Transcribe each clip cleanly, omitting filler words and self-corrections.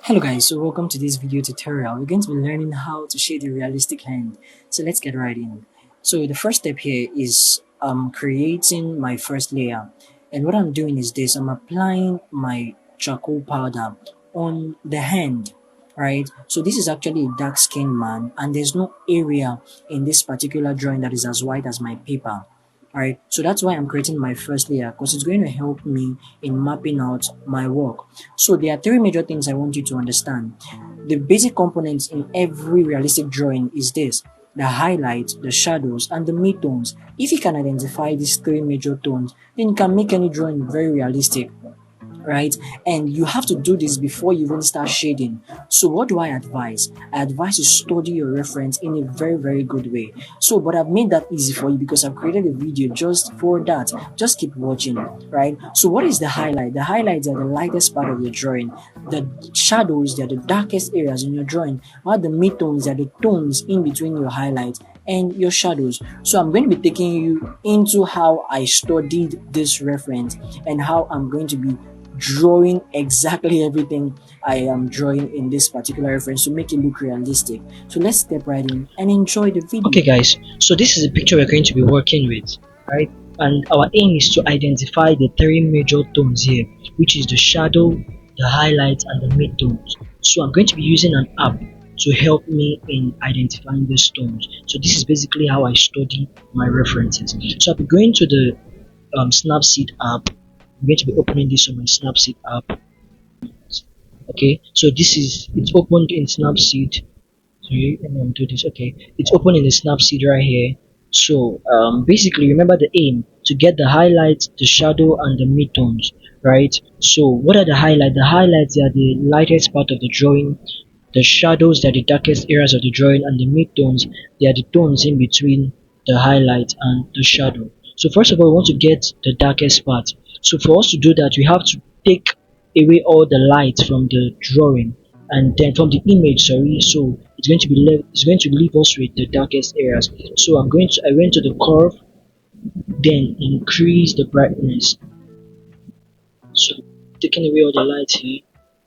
Hello guys, so welcome to this video tutorial. We're going to be learning how to shade a realistic hand. So let's get right in. So the first step here is creating my first layer. And what I'm doing is this, I'm applying my charcoal powder on the hand, right? So this is actually a dark skinned man and there's no area in this particular drawing that is as white as my paper. Alright, so that's why I'm creating my first layer because it's going to help me in mapping out my work. So there are three major things I want you to understand. The basic components in every realistic drawing is this: the highlights, the shadows, and the midtones. If you can identify these three major tones, then you can make any drawing very realistic, right? And you have to do this before you even start shading. So what do I advise? I advise you study your reference in a very good way. So but I've made that easy for you because I've created a video just for that. Just keep watching, right? So what is the highlight? The highlights are the lightest part of your drawing. The shadows, they're the darkest areas in your drawing, while the midtones are the tones in between your highlights and your shadows. So I'm going to be taking you into how I studied this reference and how I'm going to be drawing exactly everything I am drawing in this particular reference to make it look realistic. So let's step right in and enjoy the video. Okay guys, so this is the picture we're going to be working with, right? And our aim is to identify the three major tones here, which is the shadow, the highlights, and the midtones. So I'm going to be using an app to help me in identifying these tones. So this is basically how I study my references. So I'll be going to the Snapseed app. I'm going to be opening this on my Snapseed app. Okay, so it's opened in Snapseed. Sorry, let me do this. Okay, it's open in the Snapseed right here. So basically, remember the aim to get the highlights, the shadow, and the midtones, right? So what are the highlights? The highlights are the lightest part of the drawing. The shadows are the darkest areas of the drawing, and the midtones, they are the tones in between the highlight and the shadow. So first of all, we want to get the darkest part. So for us to do that, we have to take away all the light from the drawing and then from the image, sorry. So it's going to leave us with the darkest areas. So I went to the curve, then increase the brightness. So taking away all the light here,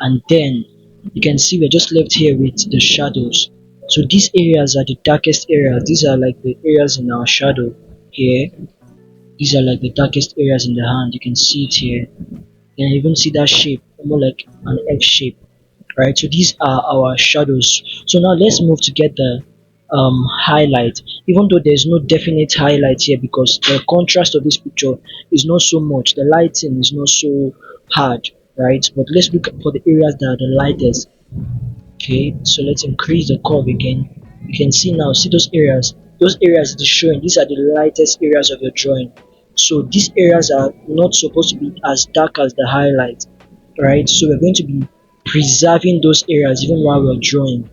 and then you can see we're just left here with the shadows. So these areas are the darkest areas. These are like the areas in our shadow here. These are like the darkest areas in the hand. You can see it here. You can even see that shape, more like an X shape, right? So these are our shadows. So now let's move to get the highlight, even though there's no definite highlight here because the contrast of this picture is not so much, the lighting is not so hard, right? But let's look for the areas that are the lightest. Okay, so let's increase the curve again. You can see now, see those areas it is showing, these are the lightest areas of your drawing. So these areas are not supposed to be as dark as the highlight, right? So we're going to be preserving those areas even while we're drawing.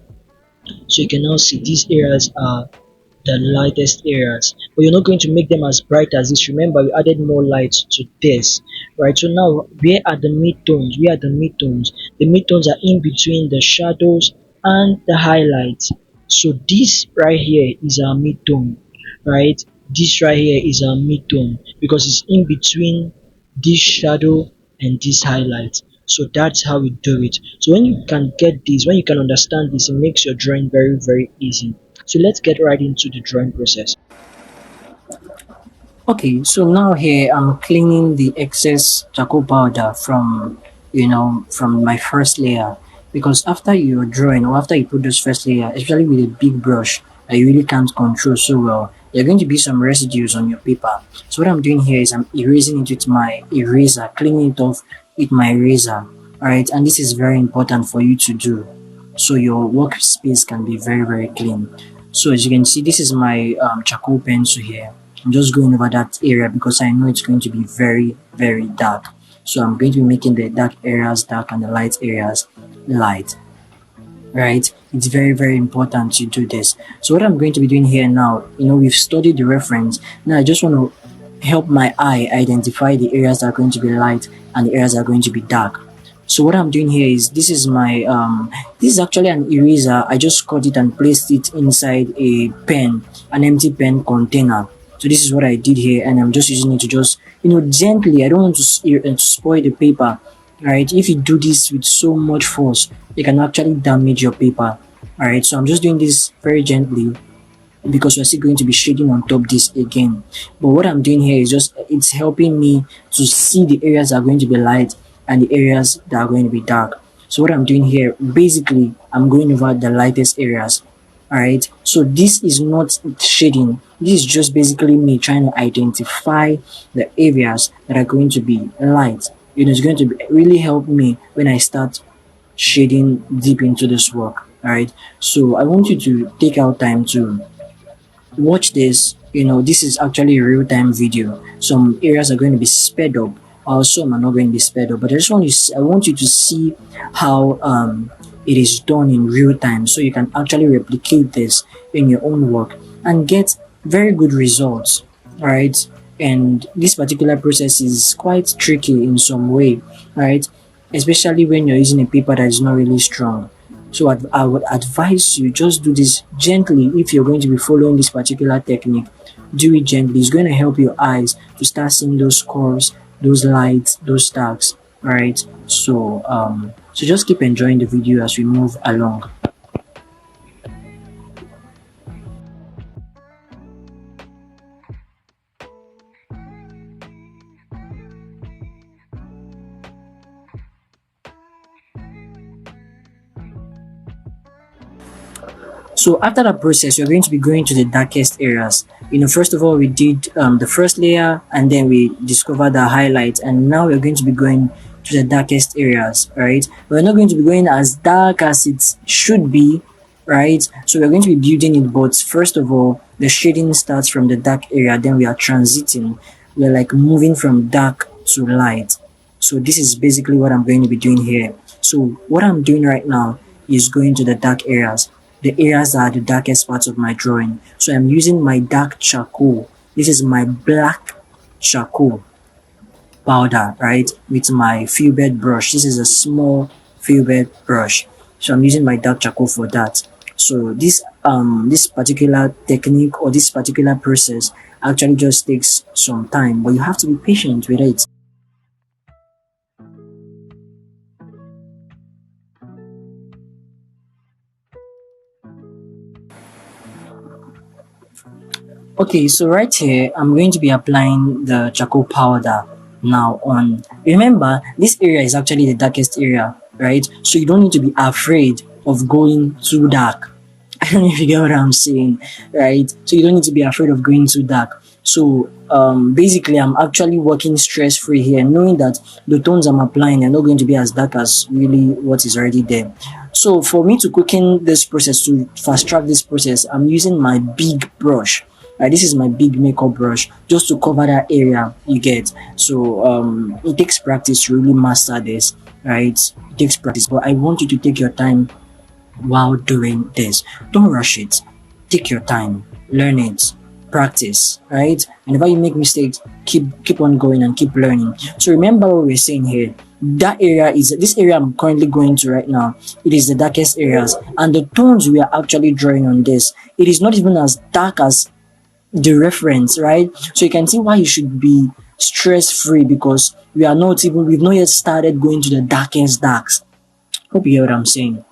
So you can now see these areas are the lightest areas, but you're not going to make them as bright as this. Remember, we added more light to this, right? So now where are the midtones? Where are the midtones? The midtones are in between the shadows and the highlights. So this right here is our midtone, right? This right here is our midtone because it's in between this shadow and this highlight. So that's how we do it. So when you can get this, when you can understand this, it makes your drawing very easy. So let's get right into the drawing process. Okay, so now here I'm cleaning the excess charcoal powder from, from my first layer. Because after you're drawing or after you put this first layer, especially with a big brush that you really can't control so well, there are going to be some residues on your paper. So what I'm doing here is I'm erasing it with my eraser, cleaning it off with my eraser. Alright, and this is very important for you to do so your workspace can be very clean. So as you can see, this is my charcoal pencil here. I'm just going over that area because I know it's going to be very dark. So I'm going to be making the dark areas dark and the light areas light. Right? It's very important to do this. So what I'm going to be doing here now, we've studied the reference. Now I just want to help my eye identify the areas that are going to be light and the areas that are going to be dark. So what I'm doing here is this is my this is actually an eraser. I just cut it and placed it inside a pen, an empty pen container. So this is what I did here, and I'm just using it to just gently. I don't want to spoil the paper Right? If you do this with so much force, it can actually damage your paper. Alright, so I'm just doing this very gently because we're still going to be shading on top this again. But what I'm doing here is just it's helping me to see the areas that are going to be light and the areas that are going to be dark. So what I'm doing here, basically, I'm going over the lightest areas. Alright, so this is not shading. This is just basically me trying to identify the areas that are going to be light. It's going to really help me when I start shading deep into this work. Alright, so I want you to take out time to watch this. This is actually a real-time video. Some areas are going to be sped up, or some are not going to be sped up. But I want you to see how it is done in real time, so you can actually replicate this in your own work and get very good results. All right. And this particular process is quite tricky in some way, right? Especially when you're using a paper that is not really strong. So I would advise you just do this gently. If you're going to be following this particular technique, do it gently. It's going to help your eyes to start seeing those curves, those lights, those stacks. All right. So just keep enjoying the video as we move along. So after that process, we're going to be going to the darkest areas. First of all, we did the first layer, and then we discovered the highlights, and now we're going to be going to the darkest areas, right? We're not going to be going as dark as it should be, right? So we're going to be building it, but first of all, the shading starts from the dark area, then we are transiting. We're like moving from dark to light. So this is basically what I'm going to be doing here. So what I'm doing right now is going to the dark areas, the areas that are the darkest parts of my drawing. So I'm using my dark charcoal. This is my black charcoal powder, right, with my filbert brush. This is a small filbert brush. So I'm using my dark charcoal for that. So this particular technique or this particular process actually just takes some time, but you have to be patient with it. Okay, so right here, I'm going to be applying the charcoal powder now on. Remember, this area is actually the darkest area, right? So you don't need to be afraid of going too dark. I don't know if you get what I'm saying, right? So you don't need to be afraid of going too dark. So basically, I'm actually working stress free here, knowing that the tones I'm applying are not going to be as dark as really what is already there. So for me to quicken this process, to fast track this process, I'm using my big brush. This is my big makeup brush just to cover that area you get. So it takes practice to really master this, right? It takes practice, but I want you to take your time while doing this. Don't rush it. Take your time, learn it, practice, right? Whenever you make mistakes, keep on going and keep learning. So remember what we're saying here. That area is this area I'm currently going to right now. It is the darkest areas, and the tones we are actually drawing on this. It is not even as dark as the reference, right? So you can see why you should be stress free because we've not yet started going to the darkest darks. Hope you hear what I'm saying,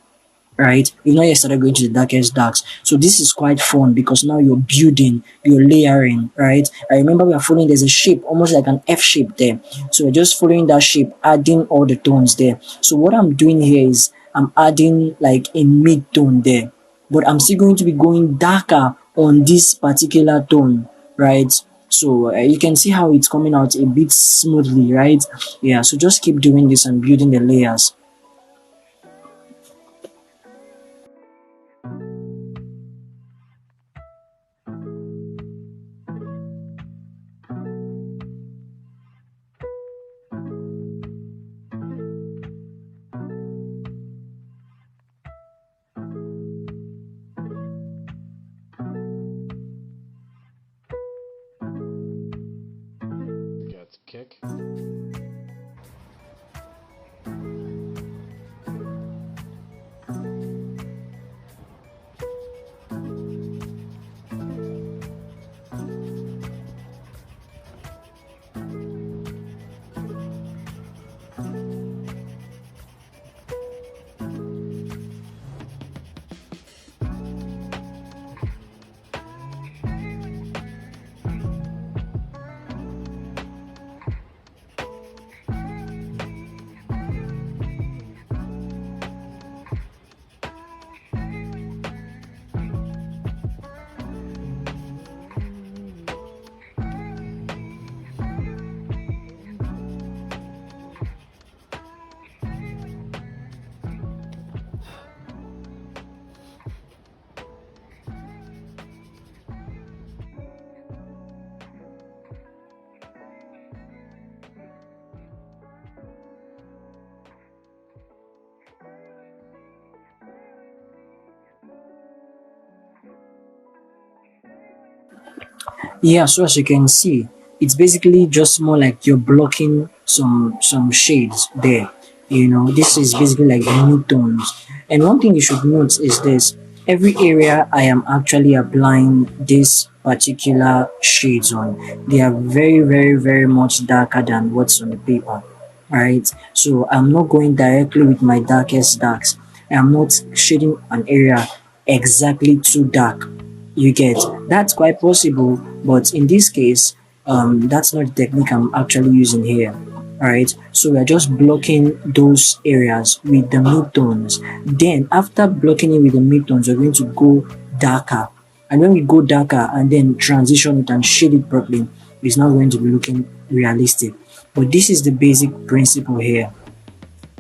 right? We've not yet started going to the darkest darks. So this is quite fun because now you're building, you're layering, right? I remember we are following, there's a shape, almost like an F shape there. So we're just following that shape, adding all the tones there. So what I'm doing here is I'm adding like a mid tone there, but I'm still going to be going darker on this particular tone, right? So you can see how it's coming out a bit smoothly, right? Yeah, so just keep doing this and building the layers. Get kick. Yeah, so as you can see, it's basically just more like you're blocking some shades there. You know, this is basically like the mid-tones. And one thing you should note is this: every area I am actually applying this particular shades on, they are very, very, very much darker than what's on the paper. Alright, so I'm not going directly with my darkest darks. I'm not shading an area exactly too dark. You get, that's quite possible, but in this case, that's not the technique I'm actually using here. Alright, so we're just blocking those areas with the midtones. Then, after blocking it with the midtones, we're going to go darker. And when we go darker and then transition it and shade it properly, it's not going to be looking realistic. But this is the basic principle here: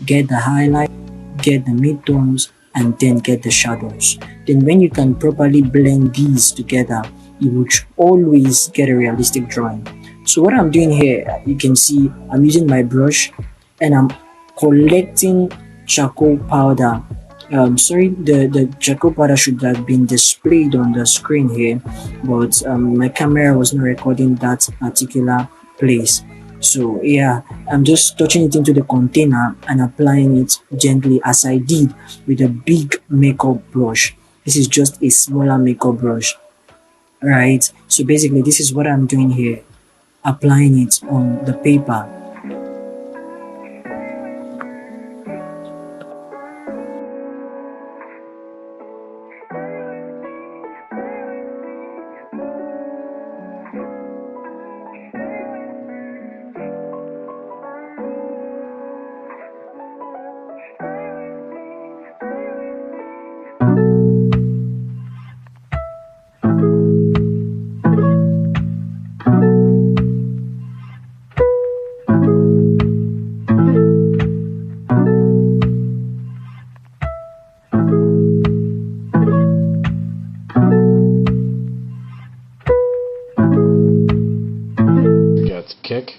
get the highlight, get the midtones, and then get the shadows. Then when you can properly blend these together, you will always get a realistic drawing. So what I'm doing here, you can see I'm using my brush and I'm collecting charcoal powder. Sorry, the charcoal powder should have been displayed on the screen here, but my camera was not recording that particular place. So yeah, I'm just touching it into the container and applying it gently as I did with a big makeup brush. This is just a smaller makeup brush, right? So basically this is what I'm doing here, applying it on the paper. Get kick.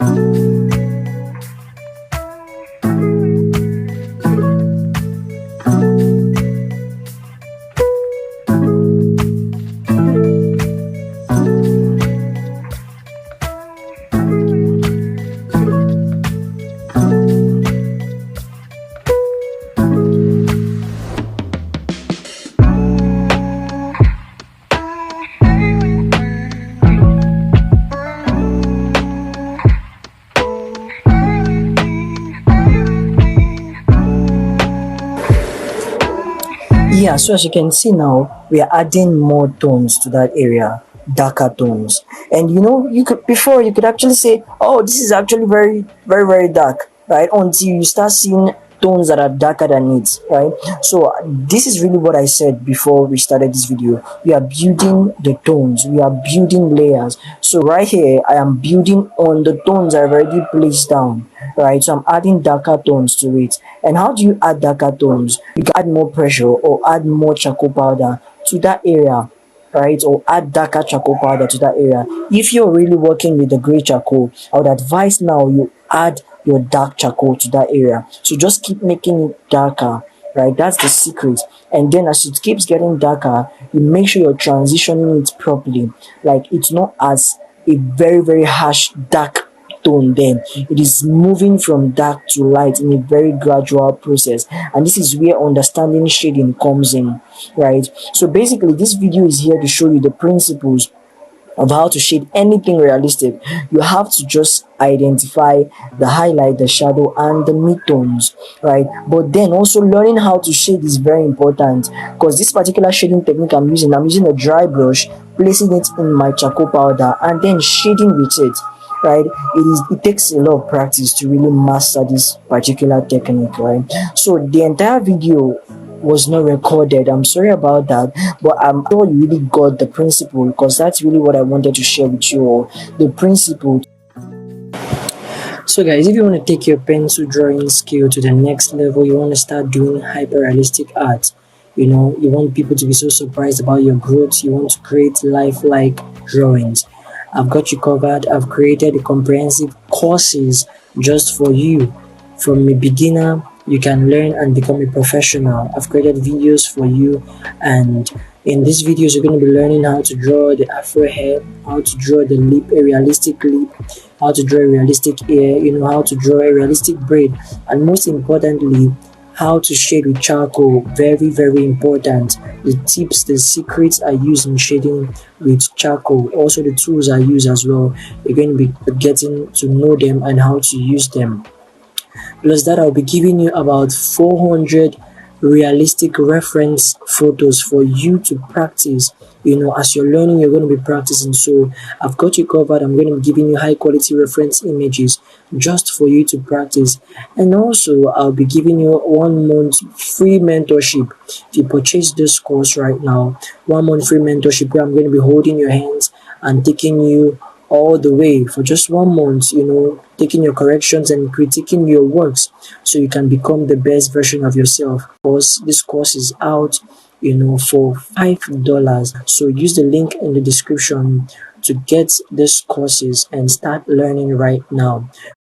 Yeah, so as you can see now, we are adding more tones to that area, darker tones. And you know, you could before you could actually say, oh, this is actually very, very, very dark, right? Until you start seeing tones that are darker than it, right? So this is really what I said before we started this video. We are building the tones, we are building layers. So right here, I am building on the tones I've already placed down, right? So I'm adding darker tones to it. And how do you add darker tones? You can add more pressure or add more charcoal powder to that area, right? Or add darker charcoal powder to that area. If you're really working with the gray charcoal, I would advise now you add your dark charcoal to that area. So just keep making it darker, right? That's the secret. And then as it keeps getting darker, you make sure you're transitioning it properly. Like it's not as a very, very harsh dark tone, then it is moving from dark to light in a very gradual process, and this is where understanding shading comes in, right? So basically this video is here to show you the principles of how to shade anything realistic. You have to just identify the highlight, the shadow, and the midtones, right? But then also learning how to shade is very important, because this particular shading technique I'm using a dry brush, placing it in my charcoal powder, and then shading with it, right? It takes a lot of practice to really master this particular technique, right? So the entire video was not recorded. I'm sorry about that, but I'm sure you really got the principle, because that's really what I wanted to share with you all. The principle. So guys, if you want to take your pencil drawing skill to the next level, you want to start doing hyper realistic art, you know, you want people to be so surprised about your growth, you want to create lifelike drawings, I've got you covered. I've created a comprehensive courses just for you, from a beginner you can learn and become a professional. I've created videos for you, and in these videos you're going to be learning how to draw the afro hair, how to draw the lip, a realistic lip, how to draw a realistic ear, how to draw a realistic braid, and most importantly, how to shade with charcoal. Very, very important. The tips, the secrets I use in shading with charcoal, also the tools I use as well. You're going to be getting to know them and how to use them. Plus that, I'll be giving you about 400 realistic reference photos for you to practice. As you're learning, you're going to be practicing. So I've got you covered. I'm going to be giving you high quality reference images just for you to practice. And also, I'll be giving you 1 month free mentorship. If you purchase this course right now, 1 month free mentorship where I'm going to be holding your hands and taking you all the way for just 1 month, taking your corrections and critiquing your works so you can become the best version of yourself. Of course, this course is out, for $5. So use the link in the description to get these courses and start learning right now.